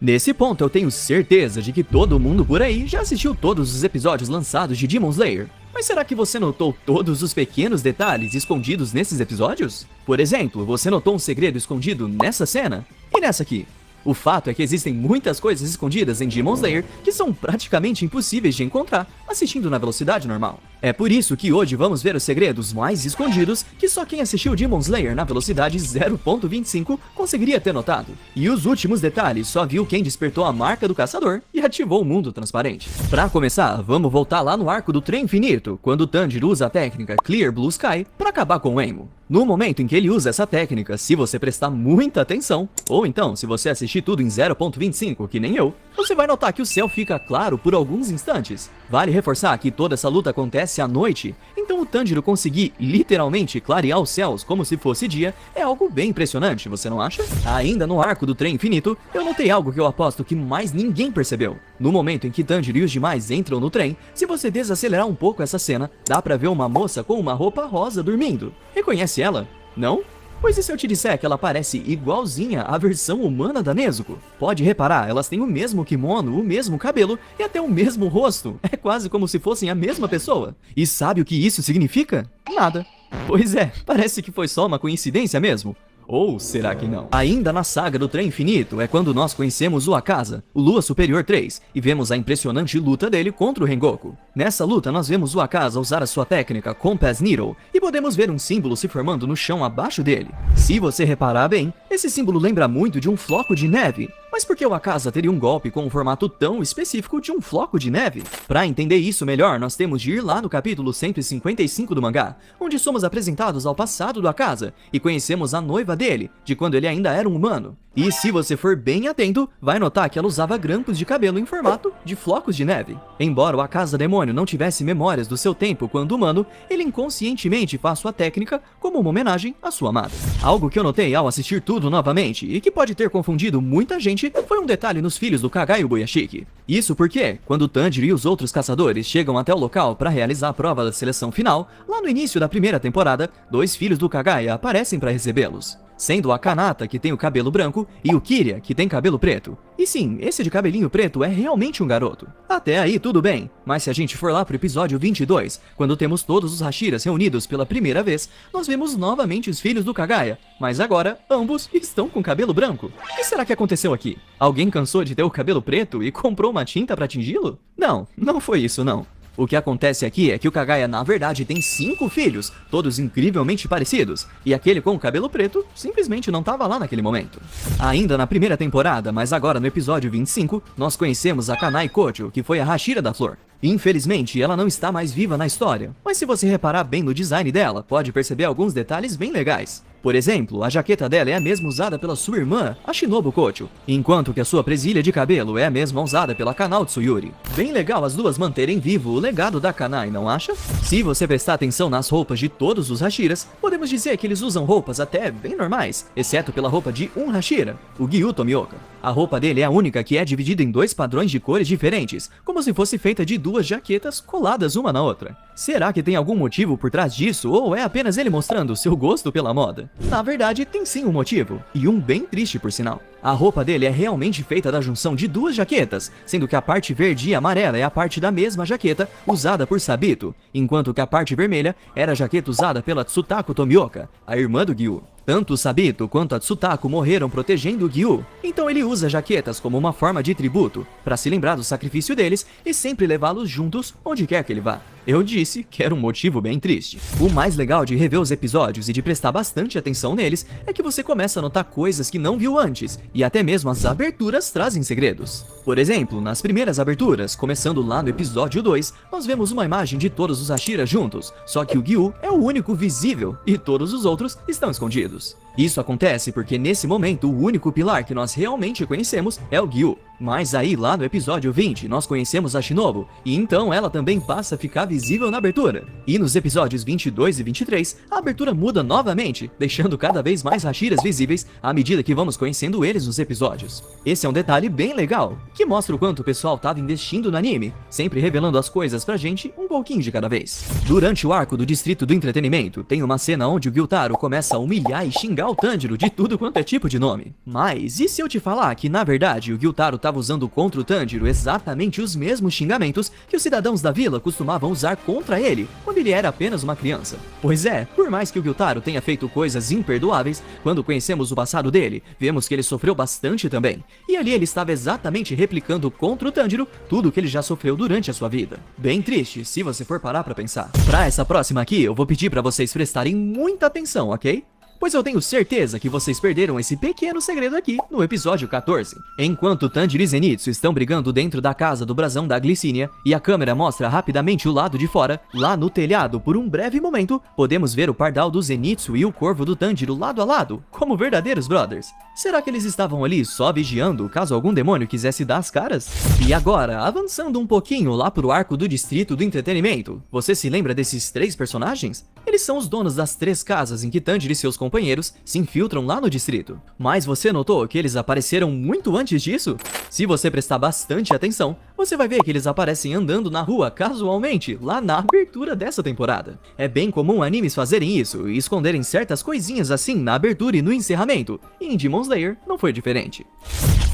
Nesse ponto eu tenho certeza de que todo mundo por aí já assistiu todos os episódios lançados de Demon Slayer. Mas será que você notou todos os pequenos detalhes escondidos nesses episódios? Por exemplo, você notou um segredo escondido nessa cena? E nessa aqui? O fato é que existem muitas coisas escondidas em Demon Slayer que são praticamente impossíveis de encontrar assistindo na velocidade normal. É por isso que hoje vamos ver os segredos mais escondidos que só quem assistiu Demon Slayer na velocidade 0.25 conseguiria ter notado. E os últimos detalhes só viu quem despertou a marca do caçador e ativou o mundo transparente. Pra começar, vamos voltar lá no arco do Trem Infinito, quando Tanjiro usa a técnica Clear Blue Sky para acabar com o Emo. No momento em que ele usa essa técnica, se você prestar muita atenção, ou então se você assistir tudo em 0.25, que nem eu, você vai notar que o céu fica claro por alguns instantes. Vale reforçar que toda essa luta acontece à noite, então o Tanjiro conseguir literalmente clarear os céus como se fosse dia é algo bem impressionante, você não acha? Ainda no arco do Trem Infinito, eu notei algo que eu aposto que mais ninguém percebeu. No momento em que Tanjiro e os demais entram no trem, se você desacelerar um pouco essa cena, dá pra ver uma moça com uma roupa rosa dormindo. Reconhece ela? Não? Pois e se eu te disser que ela parece igualzinha à versão humana da Nezuko? Pode reparar, elas têm o mesmo kimono, o mesmo cabelo e até o mesmo rosto. É quase como se fossem a mesma pessoa. E sabe o que isso significa? Nada. Pois é, parece que foi só uma coincidência mesmo. Ou será que não? Ainda na saga do Trem Infinito é quando nós conhecemos o Akaza, o Lua Superior 3, e vemos a impressionante luta dele contra o Rengoku. Nessa luta nós vemos o Akaza usar a sua técnica Compass Needle, e podemos ver um símbolo se formando no chão abaixo dele. Se você reparar bem, esse símbolo lembra muito de um floco de neve. Mas por que o Akaza teria um golpe com um formato tão específico de um floco de neve? Pra entender isso melhor, nós temos de ir lá no capítulo 155 do mangá, onde somos apresentados ao passado do Akaza, e conhecemos a noiva dele, de quando ele ainda era um humano. E se você for bem atento, vai notar que ela usava grampos de cabelo em formato de flocos de neve. Embora o Akaza Demônio não tivesse memórias do seu tempo quando humano, ele inconscientemente faz sua técnica como uma homenagem à sua amada. Algo que eu notei ao assistir tudo novamente, e que pode ter confundido muita gente, foi um detalhe nos filhos do Kaga e o Boyashiki. Isso porque, quando Tanjiro e os outros caçadores chegam até o local para realizar a prova da seleção final, lá no início da primeira temporada, dois filhos do Kagaya aparecem para recebê-los. Sendo a Kanata, que tem o cabelo branco, e o Kirya, que tem cabelo preto. E sim, esse de cabelinho preto é realmente um garoto. Até aí tudo bem, mas se a gente for lá pro episódio 22, quando temos todos os Hashiras reunidos pela primeira vez, nós vemos novamente os filhos do Kagaya, mas agora ambos estão com cabelo branco. O que será que aconteceu aqui? Alguém cansou de ter o cabelo preto e comprou uma tinta para tingi-lo? Não, não foi isso não. O que acontece aqui é que o Kagaya na verdade tem 5 filhos, todos incrivelmente parecidos, e aquele com o cabelo preto simplesmente não estava lá naquele momento. Ainda na primeira temporada, mas agora no episódio 25, nós conhecemos a Kanai Kocho, que foi a Hashira da Flor. Infelizmente, ela não está mais viva na história, mas se você reparar bem no design dela, pode perceber alguns detalhes bem legais. Por exemplo, a jaqueta dela é a mesma usada pela sua irmã, a Shinobu Kocho, enquanto que a sua presilha de cabelo é a mesma usada pela Kanao Tsuyuri. Bem legal as duas manterem vivo o legado da Kanai, não acha? Se você prestar atenção nas roupas de todos os Hashiras, podemos dizer que eles usam roupas até bem normais, exceto pela roupa de um Hashira, o Gyu Tomioka. A roupa dele é a única que é dividida em 2 padrões de cores diferentes, como se fosse feita de 2 jaquetas coladas uma na outra. Será que tem algum motivo por trás disso, ou é apenas ele mostrando seu gosto pela moda? Na verdade, tem sim um motivo, e um bem triste por sinal. A roupa dele é realmente feita da junção de 2 jaquetas, sendo que a parte verde e amarela é a parte da mesma jaqueta usada por Sabito, enquanto que a parte vermelha era a jaqueta usada pela Tsutako Tomioka, a irmã do Gyu. Tanto o Sabito quanto a Tsutako morreram protegendo o Gyu, então ele usa jaquetas como uma forma de tributo, para se lembrar do sacrifício deles e sempre levá-los juntos onde quer que ele vá. Eu disse que era um motivo bem triste. O mais legal de rever os episódios e de prestar bastante atenção neles é que você começa a notar coisas que não viu antes, e até mesmo as aberturas trazem segredos. Por exemplo, nas primeiras aberturas, começando lá no episódio 2, nós vemos uma imagem de todos os Hashira juntos, só que o Gyu é o único visível e todos os outros estão escondidos. Isso acontece porque nesse momento o único pilar que nós realmente conhecemos é o Gyu. Mas aí lá no episódio 20 nós conhecemos a Shinobu, e então ela também passa a ficar visível na abertura. E nos episódios 22 e 23, a abertura muda novamente, deixando cada vez mais Hashiras visíveis à medida que vamos conhecendo eles nos episódios. Esse é um detalhe bem legal, que mostra o quanto o pessoal estava investindo no anime, sempre revelando as coisas pra gente um pouquinho de cada vez. Durante o arco do Distrito do Entretenimento, tem uma cena onde o Gyutaro começa a humilhar e xingar o Tanjiro de tudo quanto é tipo de nome. Mas e se eu te falar que, na verdade, o Gyutaro estava usando contra o Tanjiro exatamente os mesmos xingamentos que os cidadãos da vila costumavam usar contra ele quando ele era apenas uma criança? Pois é, por mais que o Gyutaro tenha feito coisas imperdoáveis, quando conhecemos o passado dele, vemos que ele sofreu bastante também. E ali ele estava exatamente replicando contra o Tanjiro tudo que ele já sofreu durante a sua vida. Bem triste, se você for parar pra pensar. Pra essa próxima aqui, eu vou pedir pra vocês prestarem muita atenção, ok? Pois eu tenho certeza que vocês perderam esse pequeno segredo aqui no episódio 14. Enquanto Tanjiro e Zenitsu estão brigando dentro da casa do brasão da Glicínia e a câmera mostra rapidamente o lado de fora, lá no telhado, por um breve momento, podemos ver o pardal do Zenitsu e o corvo do Tanjiro lado a lado, como verdadeiros brothers. Será que eles estavam ali só vigiando caso algum demônio quisesse dar as caras? E agora, avançando um pouquinho lá pro arco do Distrito do Entretenimento, você se lembra desses 3 personagens? Eles são os donos das 3 casas em que Tanjiro e seus companheiros se infiltram lá no distrito. Mas você notou que eles apareceram muito antes disso? Se você prestar bastante atenção, você vai ver que eles aparecem andando na rua casualmente, lá na abertura dessa temporada. É bem comum animes fazerem isso e esconderem certas coisinhas assim na abertura e no encerramento, e em Demon Slayer não foi diferente.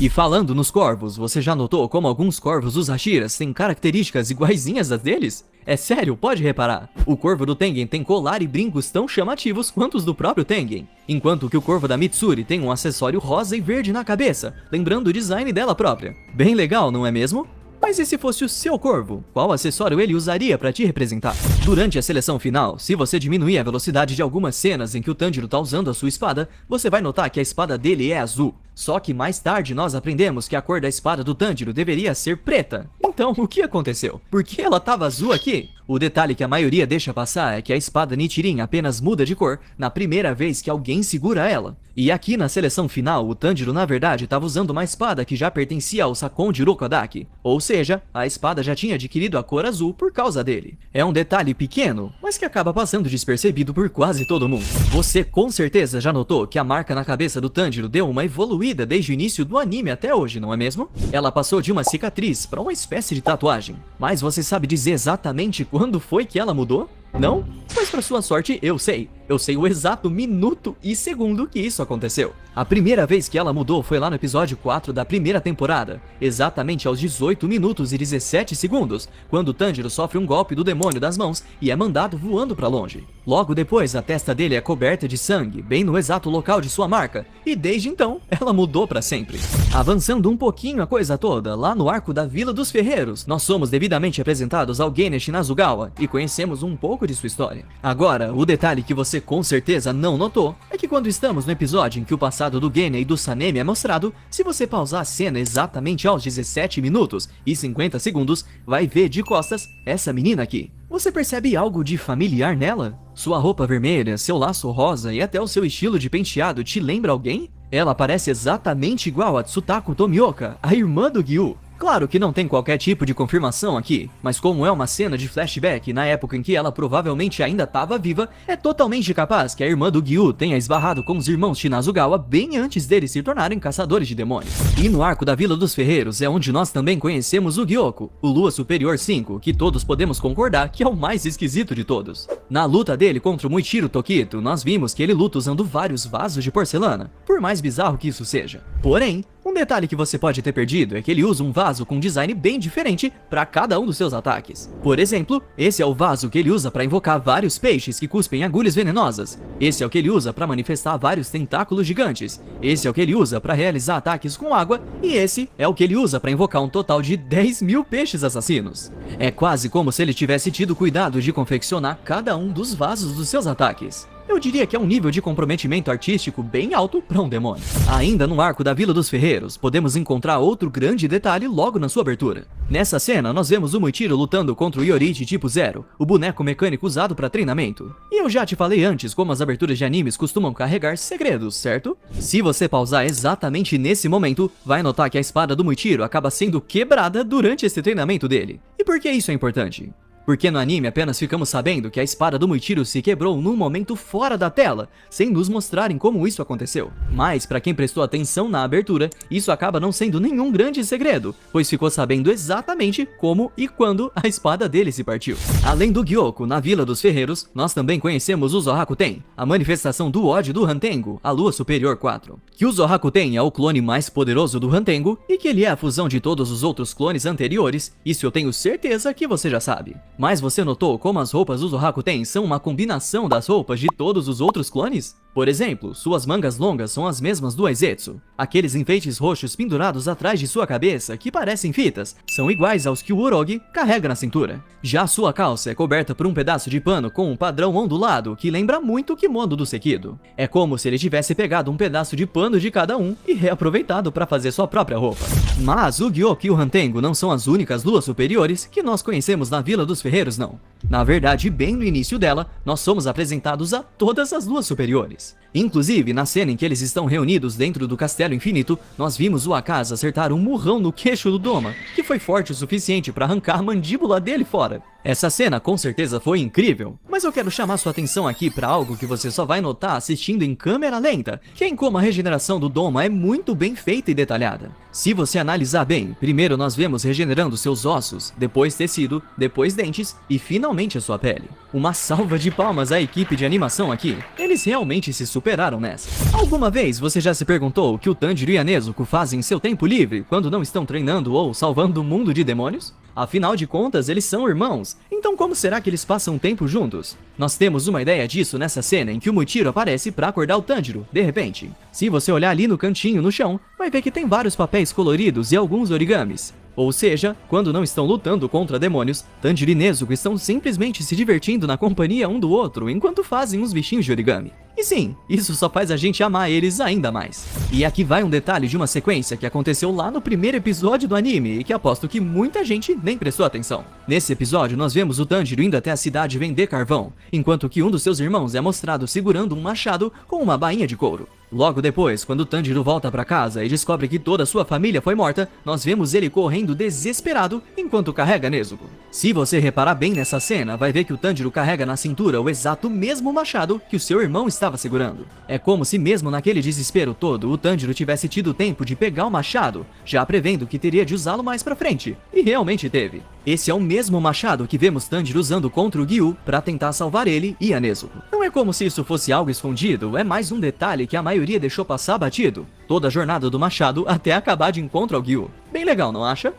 E falando nos corvos, você já notou como alguns corvos dos Hashiras têm características iguaizinhas às deles? É sério, pode reparar. O corvo do Tengen tem colar e brincos tão chamativos quanto os do próprio Tengen, enquanto que o corvo da Mitsuri tem um acessório rosa e verde na cabeça, lembrando o design dela própria. Bem legal, não é mesmo? Mas e se fosse o seu corvo? Qual acessório ele usaria para te representar? Durante a seleção final, se você diminuir a velocidade de algumas cenas em que o Tanjiro tá usando a sua espada, você vai notar que a espada dele é azul. Só que mais tarde nós aprendemos que a cor da espada do Tanjiro deveria ser preta. Então, o que aconteceu? Por que ela tava azul aqui? O detalhe que a maioria deixa passar é que a espada Nichirin apenas muda de cor na primeira vez que alguém segura ela. E aqui na seleção final, o Tanjiro na verdade estava usando uma espada que já pertencia ao Sakon de Urokodaki. Ou seja, a espada já tinha adquirido a cor azul por causa dele. É um detalhe pequeno, mas que acaba passando despercebido por quase todo mundo. Você com certeza já notou que a marca na cabeça do Tanjiro deu uma evoluída desde o início do anime até hoje, não é mesmo? Ela passou de uma cicatriz para uma espécie de tatuagem. Mas você sabe dizer exatamente quando foi que ela mudou? Não? Pois pra sua sorte, eu sei. Eu sei o exato minuto e segundo que isso aconteceu. A primeira vez que ela mudou foi lá no episódio 4 da primeira temporada, exatamente aos 18 minutos e 17 segundos, quando Tanjiro sofre um golpe do demônio das mãos e é mandado voando pra longe. Logo depois, a testa dele é coberta de sangue, bem no exato local de sua marca, e desde então, ela mudou pra sempre. Avançando um pouquinho a coisa toda, lá no arco da Vila dos Ferreiros, nós somos devidamente apresentados ao Genin Shinazugawa e conhecemos um pouco de sua história. Agora, o detalhe que você com certeza não notou é que quando estamos no episódio em que o passado do Genin e do Sanemi é mostrado, se você pausar a cena exatamente aos 17 minutos e 50 segundos, vai ver de costas essa menina aqui. Você percebe algo de familiar nela? Sua roupa vermelha, seu laço rosa e até o seu estilo de penteado te lembra alguém? Ela parece exatamente igual a Tsutako Tomioka, a irmã do Gyu. Claro que não tem qualquer tipo de confirmação aqui, mas como é uma cena de flashback na época em que ela provavelmente ainda estava viva, é totalmente capaz que a irmã do Gyu tenha esbarrado com os irmãos Shinazugawa bem antes deles se tornarem caçadores de demônios. E no arco da Vila dos Ferreiros é onde nós também conhecemos o Gyoko, o Lua Superior 5, que todos podemos concordar que é o mais esquisito de todos. Na luta dele contra o Muichiro Tokito, nós vimos que ele luta usando vários vasos de porcelana, por mais bizarro que isso seja. Porém, um detalhe que você pode ter perdido é que ele usa um vaso com um design bem diferente para cada um dos seus ataques. Por exemplo, esse é o vaso que ele usa para invocar vários peixes que cuspem agulhas venenosas. Esse é o que ele usa para manifestar vários tentáculos gigantes. Esse é o que ele usa para realizar ataques com água. E esse é o que ele usa para invocar um total de 10.000 peixes assassinos. É quase como se ele tivesse tido cuidado de confeccionar cada um dos vasos dos seus ataques. Eu diria que é um nível de comprometimento artístico bem alto para um demônio. Ainda no arco da Vila dos Ferreiros, podemos encontrar outro grande detalhe logo na sua abertura. Nessa cena, nós vemos o Muichiro lutando contra o Yorite tipo 0, o boneco mecânico usado para treinamento. E eu já te falei antes como as aberturas de animes costumam carregar segredos, certo? Se você pausar exatamente nesse momento, vai notar que a espada do Muichiro acaba sendo quebrada durante esse treinamento dele. E por que isso é importante? Porque no anime apenas ficamos sabendo que a espada do Muichiro se quebrou num momento fora da tela, sem nos mostrarem como isso aconteceu. Mas, pra quem prestou atenção na abertura, isso acaba não sendo nenhum grande segredo, pois ficou sabendo exatamente como e quando a espada dele se partiu. Além do Gyoko, na Vila dos Ferreiros, nós também conhecemos o Zohakuten, a manifestação do ódio do Hantengo, a Lua Superior 4. Que o Zohakuten é o clone mais poderoso do Hantengo e que ele é a fusão de todos os outros clones anteriores, isso eu tenho certeza que você já sabe. Mas você notou como as roupas do Zohakuten são uma combinação das roupas de todos os outros clones? Por exemplo, suas mangas longas são as mesmas do Aizetsu. Aqueles enfeites roxos pendurados atrás de sua cabeça, que parecem fitas, são iguais aos que o Orochi carrega na cintura. Já sua calça é coberta por um pedaço de pano com um padrão ondulado que lembra muito o kimono do Sekido. É como se ele tivesse pegado um pedaço de pano de cada um e reaproveitado para fazer sua própria roupa. Mas o Gyoko e o Hantengo não são as únicas luas superiores que nós conhecemos na Vila dos Ferreiros, não. Na verdade, bem no início dela, nós somos apresentados a todas as luas superiores. Inclusive, na cena em que eles estão reunidos dentro do Castelo Infinito, nós vimos o Akaza acertar um murrão no queixo do Doma, que foi forte o suficiente para arrancar a mandíbula dele fora. Essa cena com certeza foi incrível, mas eu quero chamar sua atenção aqui para algo que você só vai notar assistindo em câmera lenta, que é em como a regeneração do Doma é muito bem feita e detalhada. Se você analisar bem, primeiro nós vemos regenerando seus ossos, depois tecido, depois dentes e finalmente a sua pele. Uma salva de palmas à equipe de animação aqui, eles realmente se superaram nessa. Alguma vez você já se perguntou o que o Tanjiro e a Nezuko fazem em seu tempo livre quando não estão treinando ou salvando o mundo de demônios? Afinal de contas, eles são irmãos, então como será que eles passam tempo juntos? Nós temos uma ideia disso nessa cena em que o Muichiro aparece para acordar o Tanjiro, de repente. Se você olhar ali no cantinho no chão, vai ver que tem vários papéis coloridos e alguns origamis. Ou seja, quando não estão lutando contra demônios, Tanjiro e Nezuko estão simplesmente se divertindo na companhia um do outro enquanto fazem uns bichinhos de origami. E sim, isso só faz a gente amar eles ainda mais. E aqui vai um detalhe de uma sequência que aconteceu lá no primeiro episódio do anime e que aposto que muita gente nem prestou atenção. Nesse episódio nós vemos o Tanjiro indo até a cidade vender carvão, enquanto que um dos seus irmãos é mostrado segurando um machado com uma bainha de couro. Logo depois, quando Tanjiro volta para casa e descobre que toda sua família foi morta, nós vemos ele correndo desesperado enquanto carrega Nezuko. Se você reparar bem nessa cena, vai ver que o Tanjiro carrega na cintura o exato mesmo machado que o seu irmão estava segurando. É como se mesmo naquele desespero todo, o Tanjiro tivesse tido tempo de pegar o machado, já prevendo que teria de usá-lo mais pra frente. E realmente teve. Esse é o mesmo machado que vemos Tanjiro usando contra o Gyu para tentar salvar ele e a Nezuko. Não é como se isso fosse algo escondido, é mais um detalhe que a maioria deixou passar batido. Toda a jornada do machado até acabar de encontro ao Gyu. Bem legal, não acha?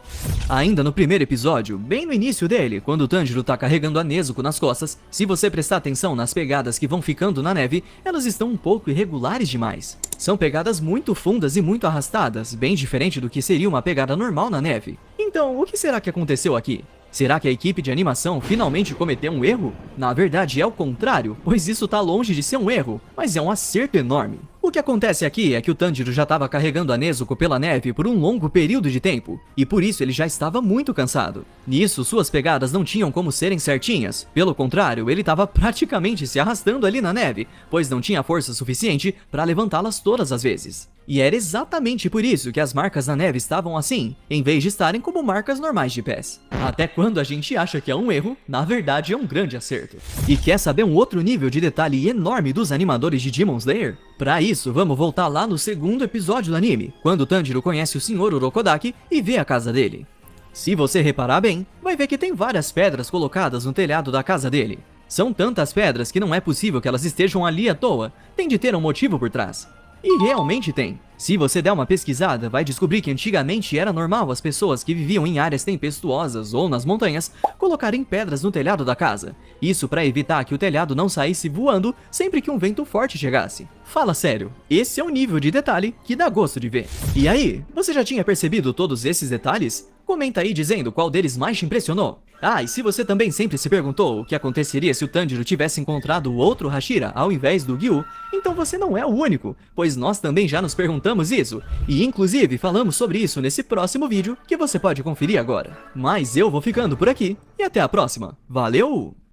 Ainda no primeiro episódio, bem no início dele, quando o Tanjiro tá carregando a Nezuko nas costas, se você prestar atenção nas pegadas que vão ficando na neve, elas estão um pouco irregulares demais. São pegadas muito fundas e muito arrastadas, bem diferente do que seria uma pegada normal na neve. Então, o que será que aconteceu aqui? Será que a equipe de animação finalmente cometeu um erro? Na verdade é o contrário, pois isso tá longe de ser um erro, mas é um acerto enorme. O que acontece aqui é que o Tanjiro já estava carregando a Nezuko pela neve por um longo período de tempo, e por isso ele já estava muito cansado. Nisso, suas pegadas não tinham como serem certinhas, pelo contrário, ele estava praticamente se arrastando ali na neve, pois não tinha força suficiente para levantá-las todas as vezes. E era exatamente por isso que as marcas na neve estavam assim, em vez de estarem como marcas normais de pés. Até quando a gente acha que é um erro, na verdade é um grande acerto. E quer saber um outro nível de detalhe enorme dos animadores de Demon Slayer? Pra isso, vamos voltar lá no segundo episódio do anime, quando Tanjiro conhece o Sr. Urokodaki e vê a casa dele. Se você reparar bem, vai ver que tem várias pedras colocadas no telhado da casa dele. São tantas pedras que não é possível que elas estejam ali à toa, tem de ter um motivo por trás. E realmente tem. Se você der uma pesquisada, vai descobrir que antigamente era normal as pessoas que viviam em áreas tempestuosas ou nas montanhas colocarem pedras no telhado da casa. Isso para evitar que o telhado não saísse voando sempre que um vento forte chegasse. Fala sério, esse é o nível de detalhe que dá gosto de ver. E aí, você já tinha percebido todos esses detalhes? Comenta aí dizendo qual deles mais te impressionou. Ah, e se você também sempre se perguntou o que aconteceria se o Tanjiro tivesse encontrado o outro Hashira ao invés do Gyu, então você não é o único, pois nós também já nos perguntamos isso, e inclusive falamos sobre isso nesse próximo vídeo que você pode conferir agora. Mas eu vou ficando por aqui, e até a próxima. Valeu!